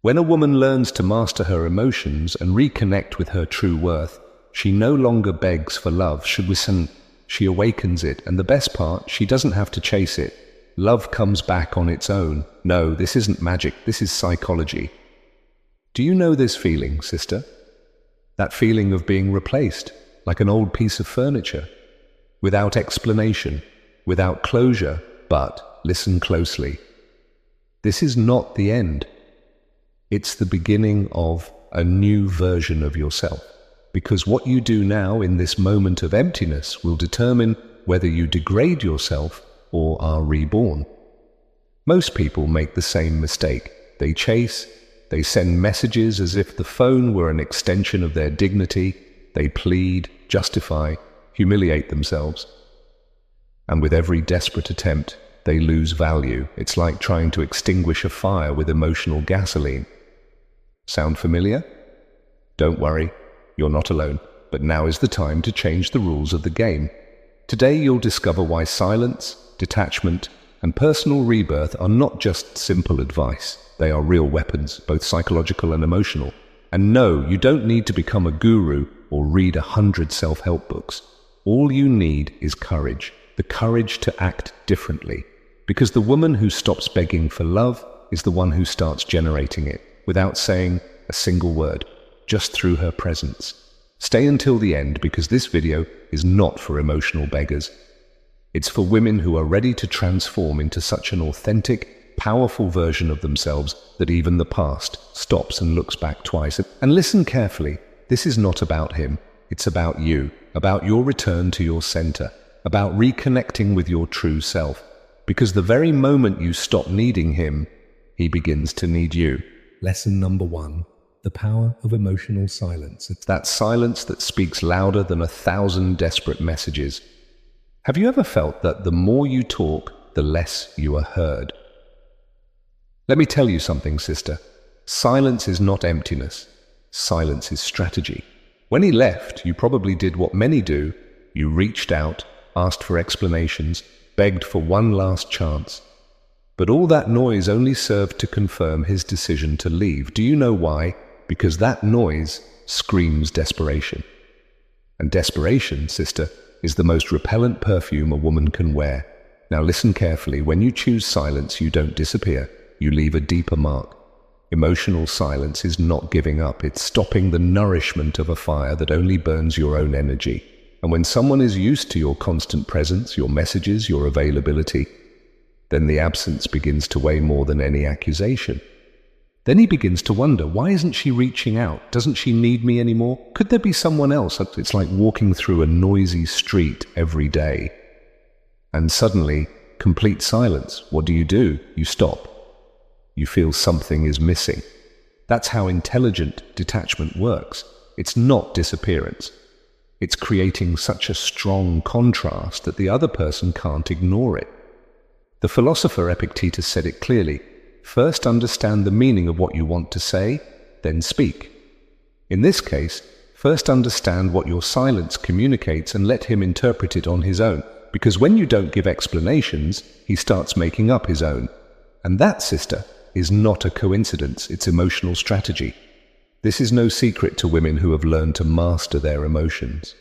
When a woman learns to master her emotions and reconnect with her true worth, she no longer begs for love. She awakens it, and the best part, she doesn't have to chase it. Love comes back on its own. No, this isn't magic, this is psychology. Do you know this feeling, sister? That feeling of being replaced, like an old piece of furniture, without explanation, without closure, but listen closely. This is not the end. It's the beginning of a new version of yourself, because what you do now in this moment of emptiness will determine whether you degrade yourself or are reborn. Most people make the same mistake. They chase, they send messages as if the phone were an extension of their dignity. They plead, justify, humiliate themselves. And with every desperate attempt, they lose value. It's like trying to extinguish a fire with emotional gasoline. Sound familiar? Don't worry, you're not alone. But now is the time to change the rules of the game. Today you'll discover why silence, detachment, and personal rebirth are not just simple advice. They are real weapons, both psychological and emotional. And no, you don't need to become a guru or read 100 self-help books. All you need is courage, the courage to act differently. Because the woman who stops begging for love is the one who starts generating it, without saying a single word, just through her presence. Stay until the end, because this video is not for emotional beggars. It's for women who are ready to transform into such an authentic, powerful version of themselves that even the past stops and looks back twice. And listen carefully, this is not about him. It's about you, about your return to your center, about reconnecting with your true self. Because the very moment you stop needing him, he begins to need you. Lesson number 1. The power of emotional silence. It's that silence that speaks louder than 1,000 desperate messages. Have you ever felt that the more you talk, the less you are heard? Let me tell you something, sister. Silence is not emptiness. Silence is strategy. When he left, you probably did what many do. You reached out, asked for explanations, begged for one last chance. But all that noise only served to confirm his decision to leave. Do you know why? Because that noise screams desperation. And desperation, sister, is the most repellent perfume a woman can wear. Now listen carefully. When you choose silence, you don't disappear. You leave a deeper mark. Emotional silence is not giving up. It's stopping the nourishment of a fire that only burns your own energy. And when someone is used to your constant presence, your messages, your availability, then the absence begins to weigh more than any accusation. Then he begins to wonder, why isn't she reaching out? Doesn't she need me anymore? Could there be someone else? It's like walking through a noisy street every day. And suddenly, complete silence. What do? You stop. You feel something is missing. That's how intelligent detachment works. It's not disappearance. It's creating such a strong contrast that the other person can't ignore it. The philosopher Epictetus said it clearly. First understand the meaning of what you want to say, then speak. In this case, first understand what your silence communicates and let him interpret it on his own. Because when you don't give explanations, he starts making up his own. And that, sister, is not a coincidence, it's emotional strategy. This is no secret to women who have learned to master their emotions.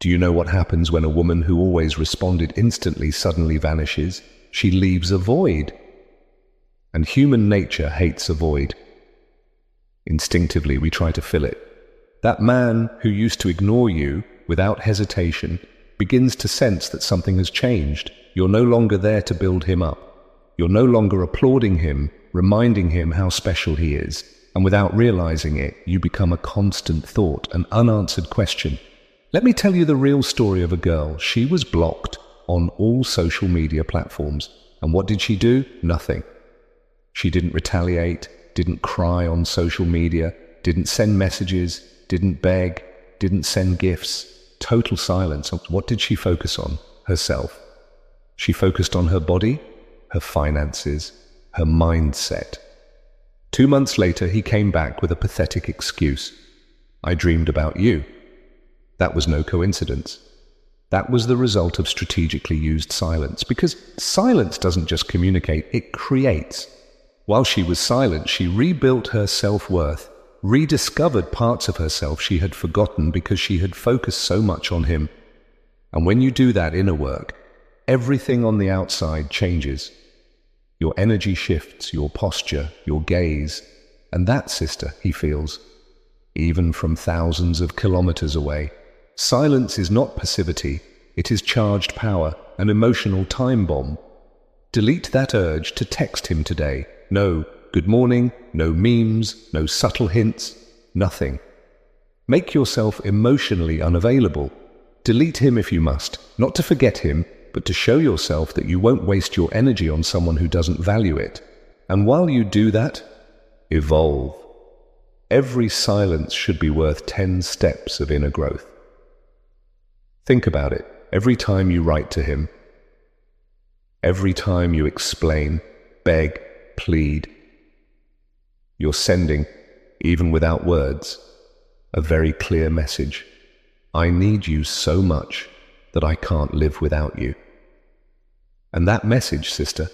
Do you know what happens when a woman who always responded instantly suddenly vanishes? She leaves a void. And human nature hates a void. Instinctively, we try to fill it. That man who used to ignore you without hesitation begins to sense that something has changed. You're no longer there to build him up. You're no longer applauding him, reminding him how special he is. And without realizing it, you become a constant thought, an unanswered question. Let me tell you the real story of a girl. She was blocked on all social media platforms. And what did she do? Nothing. She didn't retaliate, didn't cry on social media, didn't send messages, didn't beg, didn't send gifts. Total silence. What did she focus on? Herself. She focused on her body, her finances, her mindset. 2 months later, he came back with a pathetic excuse. I dreamed about you. That was no coincidence. That was the result of strategically used silence, because silence doesn't just communicate, it creates. While she was silent, she rebuilt her self-worth, rediscovered parts of herself she had forgotten because she had focused so much on him. And when you do that inner work, everything on the outside changes. Your energy shifts, your posture, your gaze. And that, sister, he feels, even from thousands of kilometers away. Silence is not passivity, it is charged power, an emotional time bomb. Delete that urge to text him today. No good morning, no memes, no subtle hints, nothing. Make yourself emotionally unavailable. Delete him if you must, not to forget him, but to show yourself that you won't waste your energy on someone who doesn't value it. And while you do that, evolve. Every silence should be worth 10 steps of inner growth. Think about it. Every time you write to him, every time you explain, beg, plead, you're sending, even without words, a very clear message. I need you so much that I can't live without you. And that message, sister,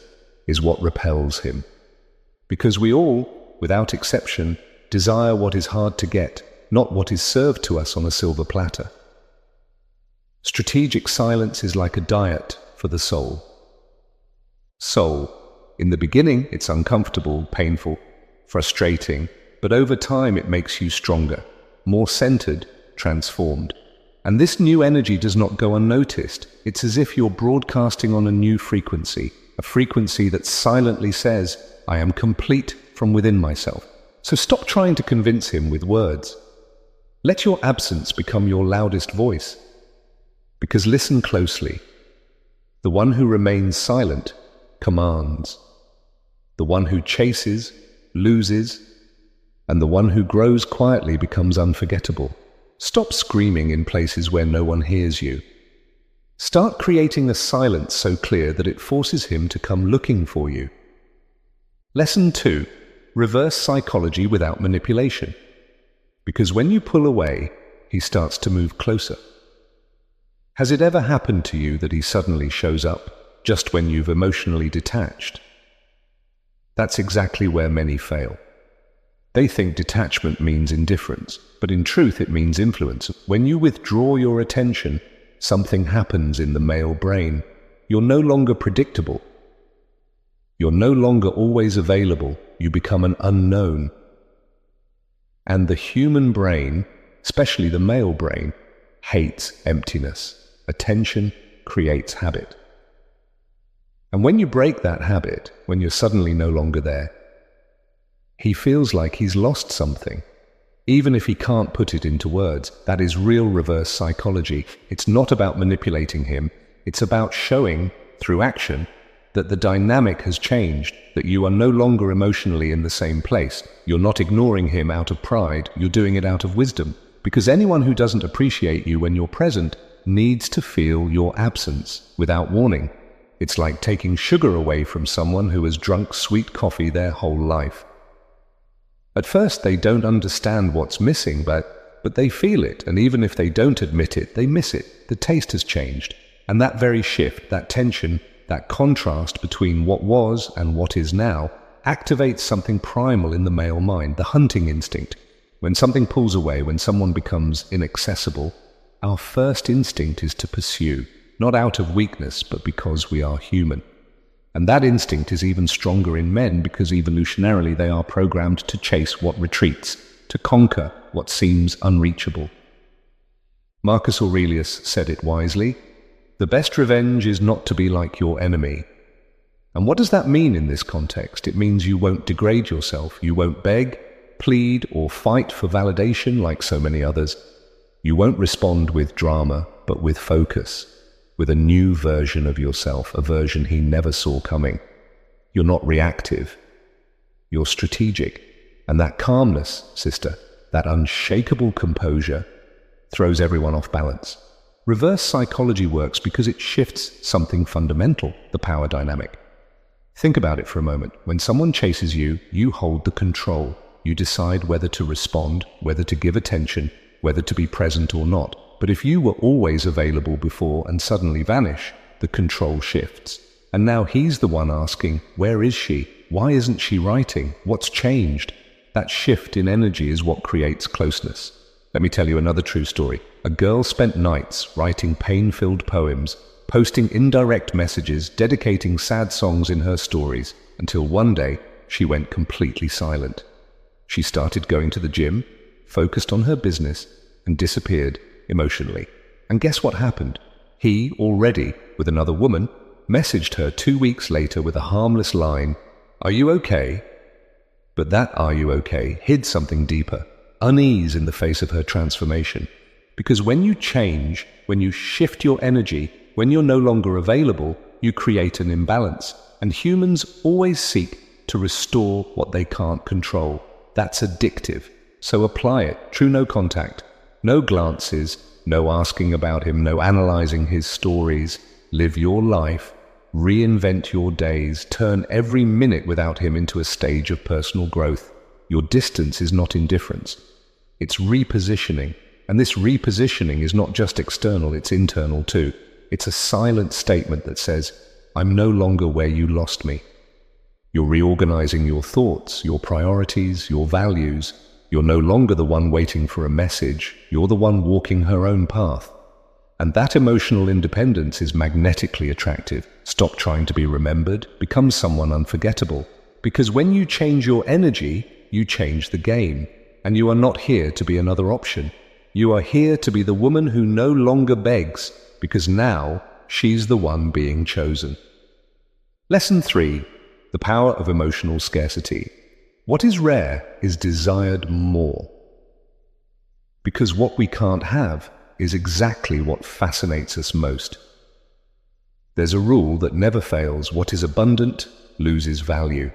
is what repels him. Because we all, without exception, desire what is hard to get, not what is served to us on a silver platter. Strategic silence is like a diet for the soul. Soul, in the beginning, it's uncomfortable, painful, frustrating, but over time it makes you stronger, more centered, transformed. And this new energy does not go unnoticed. It's as if you're broadcasting on a new frequency, a frequency that silently says, I am complete from within myself. So stop trying to convince him with words. Let your absence become your loudest voice. Because listen closely. The one who remains silent commands. The one who chases loses. And the one who grows quietly becomes unforgettable. Stop screaming in places where no one hears you. Start creating a silence so clear that it forces him to come looking for you. Lesson 2. Reverse psychology without manipulation. Because when you pull away, he starts to move closer. Has it ever happened to you that he suddenly shows up just when you've emotionally detached? That's exactly where many fail. They think detachment means indifference, but in truth it means influence. When you withdraw your attention, something happens in the male brain. You're no longer predictable. You're no longer always available. You become an unknown. And the human brain, especially the male brain, hates emptiness. Attention creates habit. And when you break that habit, when you're suddenly no longer there, he feels like he's lost something. Even if he can't put it into words, that is real reverse psychology. It's not about manipulating him. It's about showing, through action, that the dynamic has changed, that you are no longer emotionally in the same place. You're not ignoring him out of pride, you're doing it out of wisdom. Because anyone who doesn't appreciate you when you're present needs to feel your absence without warning. It's like taking sugar away from someone who has drunk sweet coffee their whole life. At first they don't understand what's missing, but they feel it, and even if they don't admit it, they miss it. The taste has changed, and that very shift, that tension, that contrast between what was and what is now, activates something primal in the male mind, the hunting instinct. When something pulls away, when someone becomes inaccessible, our first instinct is to pursue, not out of weakness, but because we are human. And that instinct is even stronger in men because evolutionarily they are programmed to chase what retreats, to conquer what seems unreachable. Marcus Aurelius said it wisely, "The best revenge is not to be like your enemy." And what does that mean in this context? It means you won't degrade yourself, you won't beg, plead, or fight for validation like so many others. You won't respond with drama, but with focus, with a new version of yourself, a version he never saw coming. You're not reactive, you're strategic. And that calmness, sister, that unshakable composure, throws everyone off balance. Reverse psychology works because it shifts something fundamental, the power dynamic. Think about it for a moment. When someone chases you, you hold the control. You decide whether to respond, whether to give attention, whether to be present or not. But if you were always available before and suddenly vanish, the control shifts. And now he's the one asking, where is she? Why isn't she writing? What's changed? That shift in energy is what creates closeness. Let me tell you another true story. A girl spent nights writing pain-filled poems, posting indirect messages, dedicating sad songs in her stories, until one day she went completely silent. She started going to the gym, focused on her business, and disappeared emotionally. And guess what happened? He, already with another woman, messaged her 2 weeks later with a harmless line, "Are you okay?" But that "are you okay" hid something deeper, unease in the face of her transformation. Because when you change, when you shift your energy, when you're no longer available, you create an imbalance. And humans always seek to restore what they can't control. That's addictive. So apply it. True no contact, no glances, no asking about him, no analyzing his stories. Live your life, reinvent your days, turn every minute without him into a stage of personal growth. Your distance is not indifference. It's repositioning. And this repositioning is not just external, it's internal too. It's a silent statement that says, "I'm no longer where you lost me." You're reorganizing your thoughts, your priorities, your values. You're no longer the one waiting for a message. You're the one walking her own path. And that emotional independence is magnetically attractive. Stop trying to be remembered. Become someone unforgettable. Because when you change your energy, you change the game. And you are not here to be another option. You are here to be the woman who no longer begs, because now she's the one being chosen. Lesson 3. The power of emotional scarcity. What is rare is desired more. Because what we can't have is exactly what fascinates us most. There's a rule that never fails: what is abundant loses value.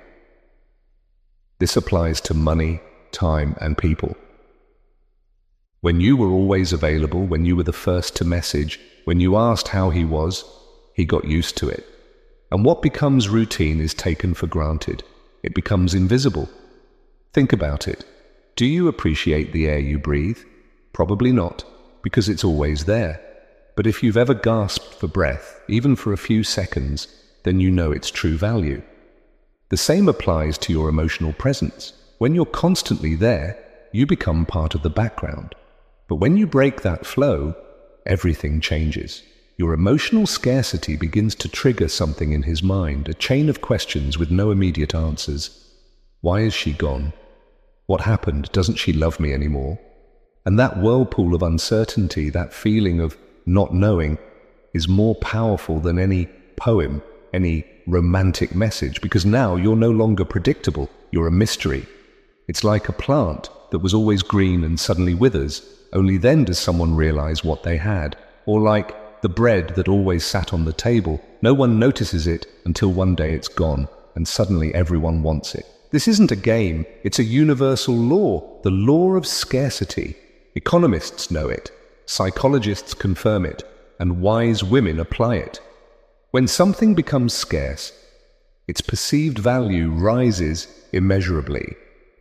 This applies to money, time, and people. When you were always available, when you were the first to message, when you asked how he was, he got used to it. And what becomes routine is taken for granted. It becomes invisible. Think about it. Do you appreciate the air you breathe? Probably not, because it's always there. But if you've ever gasped for breath, even for a few seconds, then you know its true value. The same applies to your emotional presence. When you're constantly there, you become part of the background. But when you break that flow, everything changes. Your emotional scarcity begins to trigger something in his mind, a chain of questions with no immediate answers. Why is she gone? What happened? Doesn't she love me anymore? And that whirlpool of uncertainty, that feeling of not knowing, is more powerful than any poem, any romantic message, because now you're no longer predictable. You're a mystery. It's like a plant that was always green and suddenly withers. Only then does someone realize what they had. Or like the bread that always sat on the table. No one notices it until one day it's gone, and suddenly everyone wants it. This isn't a game, it's a universal law, the law of scarcity. Economists know it, psychologists confirm it, and wise women apply it. When something becomes scarce, its perceived value rises immeasurably,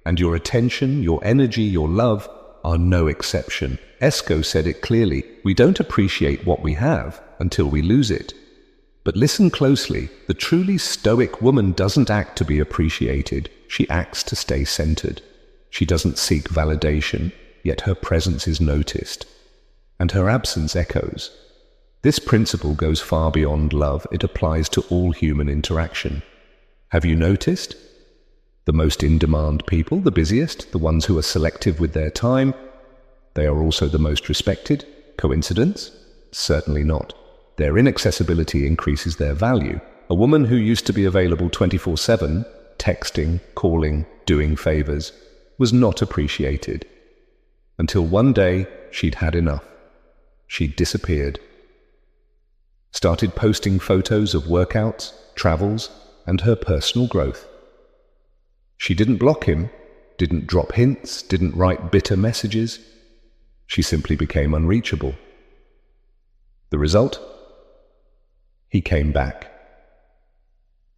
and your attention, your energy, your love are no exception. Esco said it clearly: we don't appreciate what we have until we lose it. But listen closely, the truly stoic woman doesn't act to be appreciated, she acts to stay centered. She doesn't seek validation, yet her presence is noticed, and her absence echoes. This principle goes far beyond love, it applies to all human interaction. Have you noticed? The most in-demand people, the busiest, the ones who are selective with their time, they are also the most respected. Coincidence? Certainly not. Their inaccessibility increases their value. A woman who used to be available 24/7, texting, calling, doing favors, was not appreciated. Until one day, she'd had enough. She'd disappeared. Started posting photos of workouts, travels, and her personal growth. She didn't block him, didn't drop hints, didn't write bitter messages. She simply became unreachable. The result? He came back.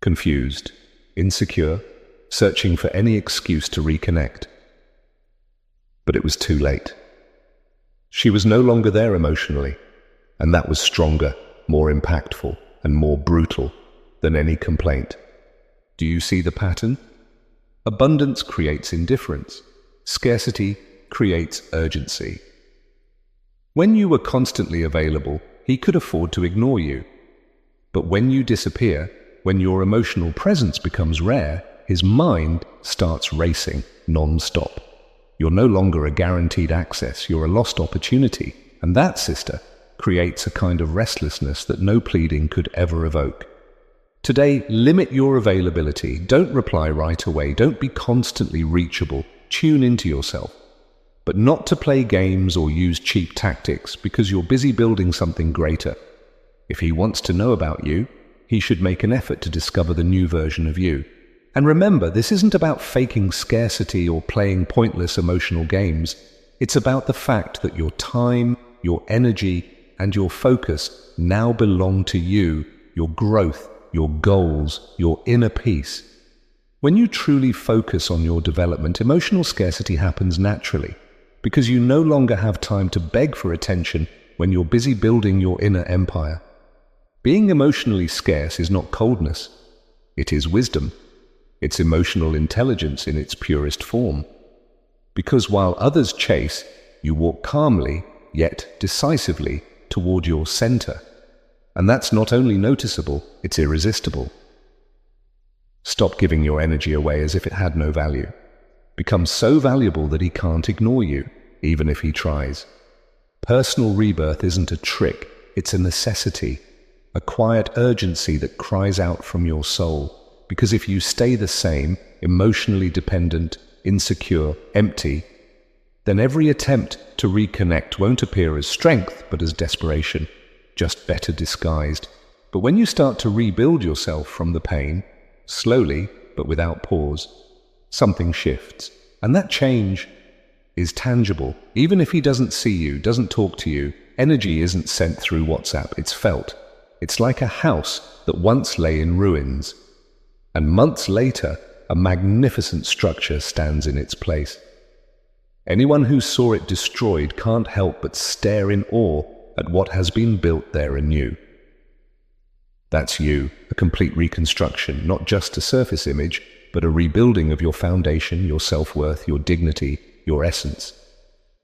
Confused, insecure, searching for any excuse to reconnect. But it was too late. She was no longer there emotionally, and that was stronger, more impactful, and more brutal than any complaint. Do you see the pattern? Abundance creates indifference. Scarcity creates urgency. When you were constantly available, he could afford to ignore you. But when you disappear, when your emotional presence becomes rare, his mind starts racing non-stop. You're no longer a guaranteed access, you're a lost opportunity. And that, sister, creates a kind of restlessness that no pleading could ever evoke. Today, limit your availability. Don't reply right away. Don't be constantly reachable. Tune into yourself. But not to play games or use cheap tactics, because you're busy building something greater. If he wants to know about you, he should make an effort to discover the new version of you. And remember, this isn't about faking scarcity or playing pointless emotional games. It's about the fact that your time, your energy, and your focus now belong to you, your growth, your goals, your inner peace. When you truly focus on your development, emotional scarcity happens naturally, because you no longer have time to beg for attention when you're busy building your inner empire. Being emotionally scarce is not coldness. It is wisdom. It's emotional intelligence in its purest form. Because while others chase, you walk calmly, yet decisively, toward your center. And that's not only noticeable, it's irresistible. Stop giving your energy away as if it had no value. Become so valuable that he can't ignore you, even if he tries. Personal rebirth isn't a trick, it's a necessity, a quiet urgency that cries out from your soul. Because if you stay the same, emotionally dependent, insecure, empty, then every attempt to reconnect won't appear as strength, but as desperation, just better disguised. But when you start to rebuild yourself from the pain, slowly, but without pause, something shifts. And that change is tangible. Even if he doesn't see you, doesn't talk to you, energy isn't sent through WhatsApp, it's felt. It's like a house that once lay in ruins, and months later, a magnificent structure stands in its place. Anyone who saw it destroyed can't help but stare in awe at what has been built there anew. That's you, a complete reconstruction, not just a surface image, but a rebuilding of your foundation, your self-worth, your dignity, your essence.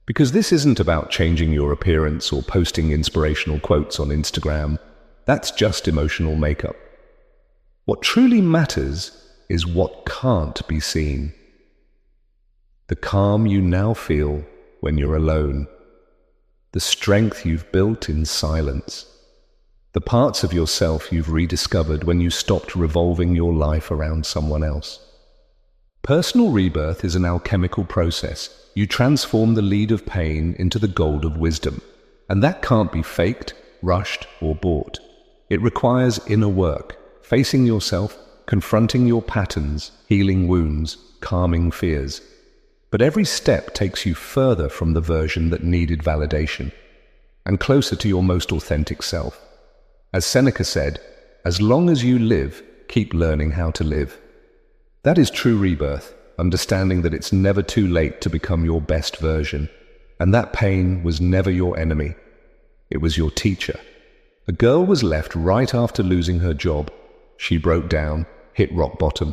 Because this isn't about changing your appearance or posting inspirational quotes on Instagram. That's just emotional makeup. What truly matters is what can't be seen. The calm you now feel when you're alone. The strength you've built in silence. The parts of yourself you've rediscovered when you stopped revolving your life around someone else. Personal rebirth is an alchemical process. You transform the lead of pain into the gold of wisdom. And that can't be faked, rushed, or bought. It requires inner work, facing yourself, confronting your patterns, healing wounds, calming fears. But every step takes you further from the version that needed validation, and closer to your most authentic self. As Seneca said, as long as you live, keep learning how to live. That is true rebirth, understanding that it's never too late to become your best version, and that pain was never your enemy. It was your teacher. A girl was left right after losing her job. She broke down, hit rock bottom,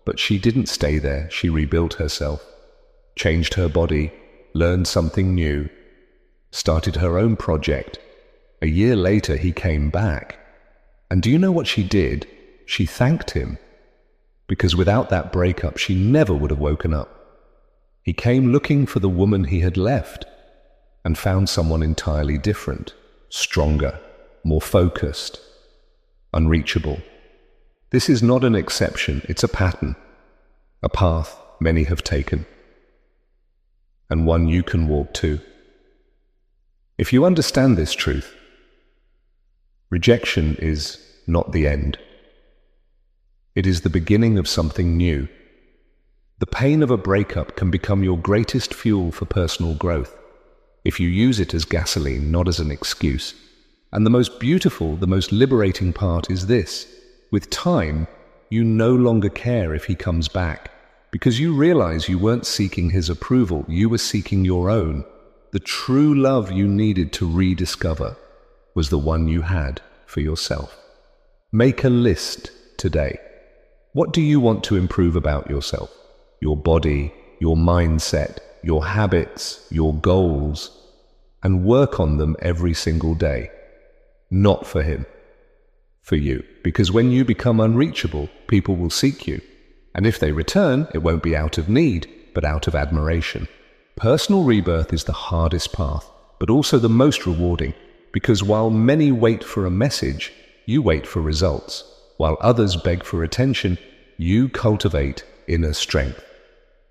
but she didn't stay there. She rebuilt herself, changed her body, learned something new, started her own project. A year later, he came back. And do you know what she did? She thanked him. Because without that breakup, she never would have woken up. He came looking for the woman he had left and found someone entirely different, stronger, more focused, unreachable. This is not an exception, it's a pattern, a path many have taken, and one you can walk too. If you understand this truth, rejection is not the end. It is the beginning of something new. The pain of a breakup can become your greatest fuel for personal growth, if you use it as gasoline, not as an excuse. And the most beautiful, the most liberating part is this. With time, you no longer care if he comes back, because you realize you weren't seeking his approval, you were seeking your own. The true love you needed to rediscover was the one you had for yourself. Make a list today. What do you want to improve about yourself? Your body, your mindset, your habits, your goals, and work on them every single day. Not for him, for you. Because when you become unreachable, people will seek you. And if they return, it won't be out of need, but out of admiration. Personal rebirth is the hardest path, but also the most rewarding, because while many wait for a message, you wait for results. While others beg for attention, you cultivate inner strength.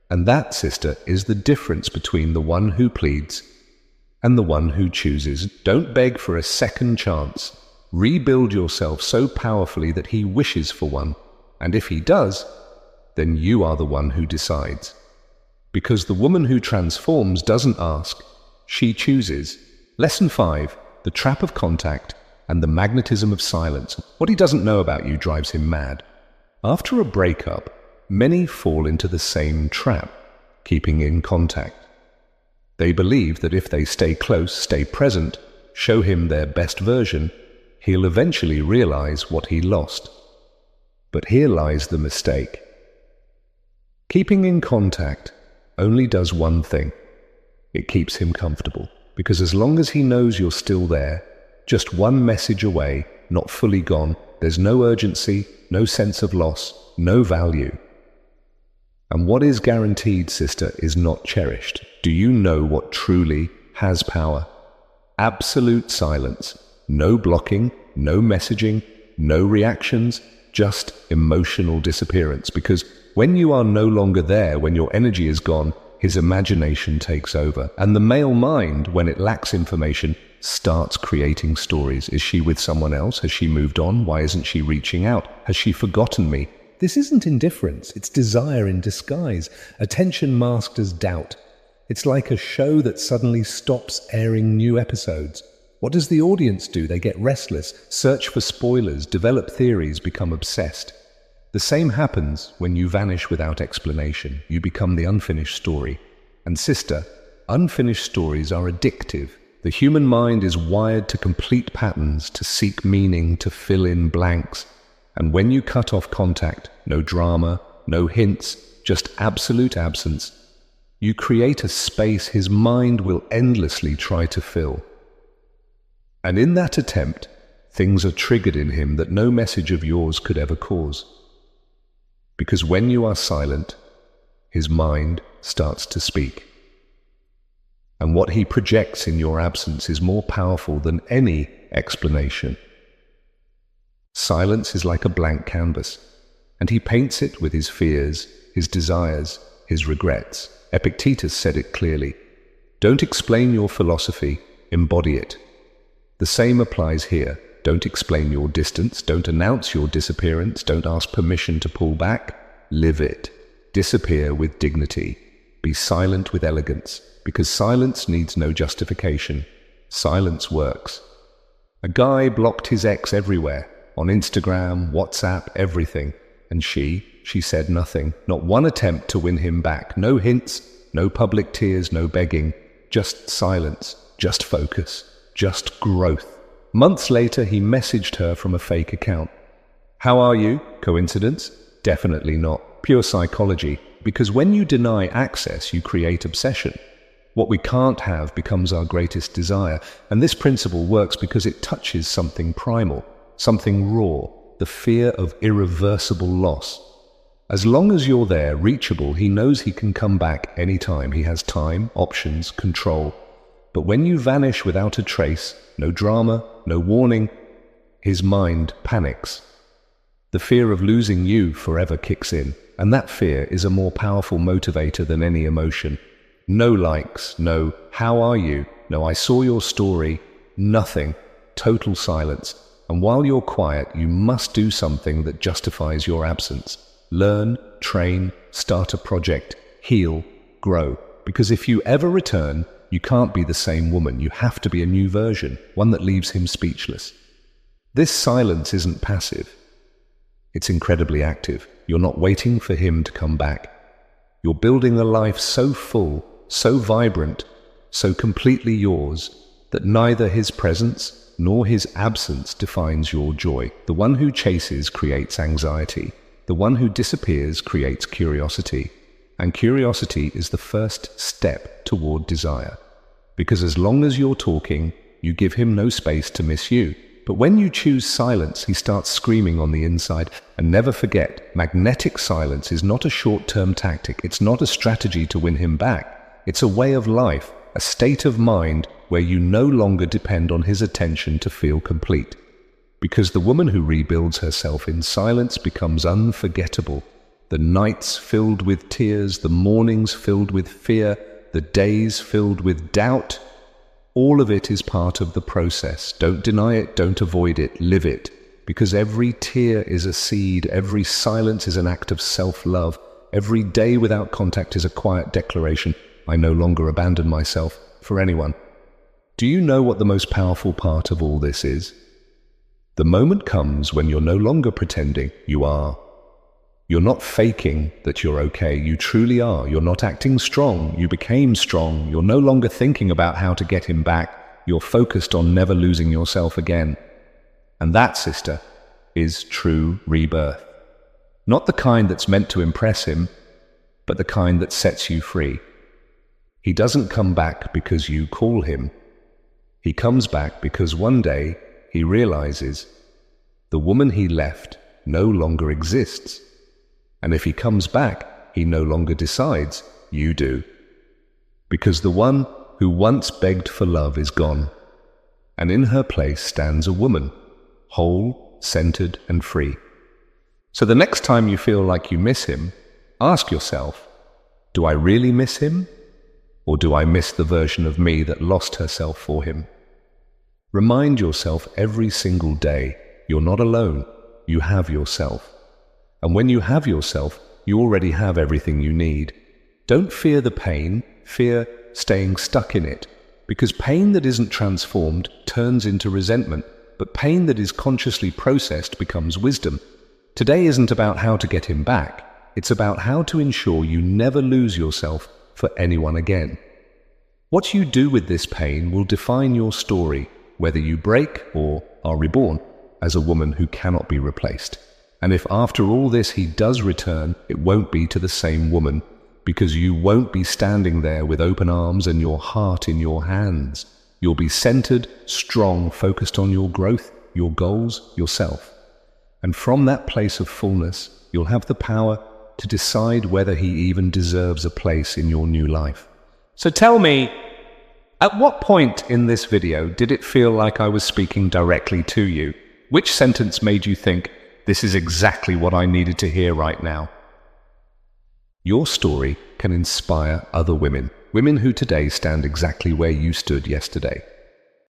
And that, sister, is the difference between the one who pleads and the one who chooses. Don't beg for a second chance. Rebuild yourself so powerfully that he wishes for one. And if he does, then you are the one who decides. Because the woman who transforms doesn't ask, she chooses. Lesson 5, the trap of contact and the magnetism of silence. What he doesn't know about you drives him mad. After a breakup, many fall into the same trap, keeping in contact. They believe that if they stay close, stay present, show him their best version, he'll eventually realize what he lost. But here lies the mistake. Keeping in contact only does one thing. It keeps him comfortable, because as long as he knows you're still there, just one message away, not fully gone, there's no urgency, no sense of loss, no value. And what is guaranteed, sister, is not cherished. Do you know what truly has power? Absolute silence. No blocking, no messaging, no reactions, just emotional disappearance. Because when you are no longer there, when your energy is gone, his imagination takes over. And the male mind, when it lacks information, starts creating stories. Is she with someone else? Has she moved on? Why isn't she reaching out? Has she forgotten me? This isn't indifference, it's desire in disguise, attention masked as doubt. It's like a show that suddenly stops airing new episodes. What does the audience do? They get restless, search for spoilers, develop theories, become obsessed. The same happens when you vanish without explanation. You become the unfinished story. And sister, unfinished stories are addictive. The human mind is wired to complete patterns, to seek meaning, to fill in blanks. And when you cut off contact, no drama, no hints, just absolute absence, you create a space his mind will endlessly try to fill. And in that attempt, things are triggered in him that no message of yours could ever cause. Because when you are silent, his mind starts to speak. And what he projects in your absence is more powerful than any explanation. Silence is like a blank canvas, and he paints it with his fears, his desires, his regrets. Epictetus said it clearly. Don't explain your philosophy, embody it. The same applies here. Don't explain your distance, don't announce your disappearance, don't ask permission to pull back. Live it. Disappear with dignity. Be silent with elegance, because silence needs no justification. Silence works. A guy blocked his ex everywhere, on Instagram, WhatsApp, everything, and she said nothing, not one attempt to win him back, no hints, no public tears, no begging, just silence, just focus, just growth. Months later, he messaged her from a fake account. How are you? Coincidence? Definitely not. Pure psychology. Because when you deny access, you create obsession. What we can't have becomes our greatest desire. And this principle works because it touches something primal, something raw, the fear of irreversible loss. As long as you're there, reachable, he knows he can come back anytime. He has time, options, control. But when you vanish without a trace, no drama, no warning, his mind panics. The fear of losing you forever kicks in, and that fear is a more powerful motivator than any emotion. No likes, no how are you, no I saw your story, nothing, total silence. And while you're quiet, you must do something that justifies your absence. Learn, train, start a project, heal, grow. Because if you ever return, you can't be the same woman. You have to be a new version, one that leaves him speechless. This silence isn't passive. It's incredibly active. You're not waiting for him to come back. You're building a life so full, so vibrant, so completely yours, that neither his presence nor his absence defines your joy. The one who chases creates anxiety. The The one who disappears creates curiosity, and curiosity is the first step toward desire. Because as long as you're talking, you give him no space to miss you. But when you choose silence, he starts screaming on the inside. And never forget, magnetic silence is not a short-term tactic. It's not a strategy to win him back. It's a way of life, a state of mind where you no longer depend on his attention to feel complete. Because the woman who rebuilds herself in silence becomes unforgettable. The nights filled with tears, the mornings filled with fear, the days filled with doubt, all of it is part of the process. Don't deny it, don't avoid it, live it. Because every tear is a seed, every silence is an act of self-love, every day without contact is a quiet declaration, I no longer abandon myself for anyone. Do you know what the most powerful part of all this is? The moment comes when you're no longer pretending, you are. You're not faking that you're okay, you truly are. You're not acting strong, you became strong. You're no longer thinking about how to get him back, you're focused on never losing yourself again. And that, sister, is true rebirth. Not the kind that's meant to impress him, but the kind that sets you free. He doesn't come back because you call him. He comes back because one day he realizes the woman he left no longer exists. And if he comes back, he no longer decides, you do. Because the one who once begged for love is gone, and in her place stands a woman, whole, centered, and free. So the next time you feel like you miss him, ask yourself, do I really miss him? Or do I miss the version of me that lost herself for him? Remind yourself every single day, you're not alone, you have yourself. And when you have yourself, you already have everything you need. Don't fear the pain, fear staying stuck in it. Because pain that isn't transformed turns into resentment, but pain that is consciously processed becomes wisdom. Today isn't about how to get him back, it's about how to ensure you never lose yourself for anyone again. What you do with this pain will define your story, whether you break or are reborn as a woman who cannot be replaced. And if after all this he does return, it won't be to the same woman, because you won't be standing there with open arms and your heart in your hands. You'll be centered, strong, focused on your growth, your goals, yourself. And from that place of fullness, you'll have the power to decide whether he even deserves a place in your new life. So tell me, at what point in this video did it feel like I was speaking directly to you? Which sentence made you think, this is exactly what I needed to hear right now? Your story can inspire other women, women who today stand exactly where you stood yesterday.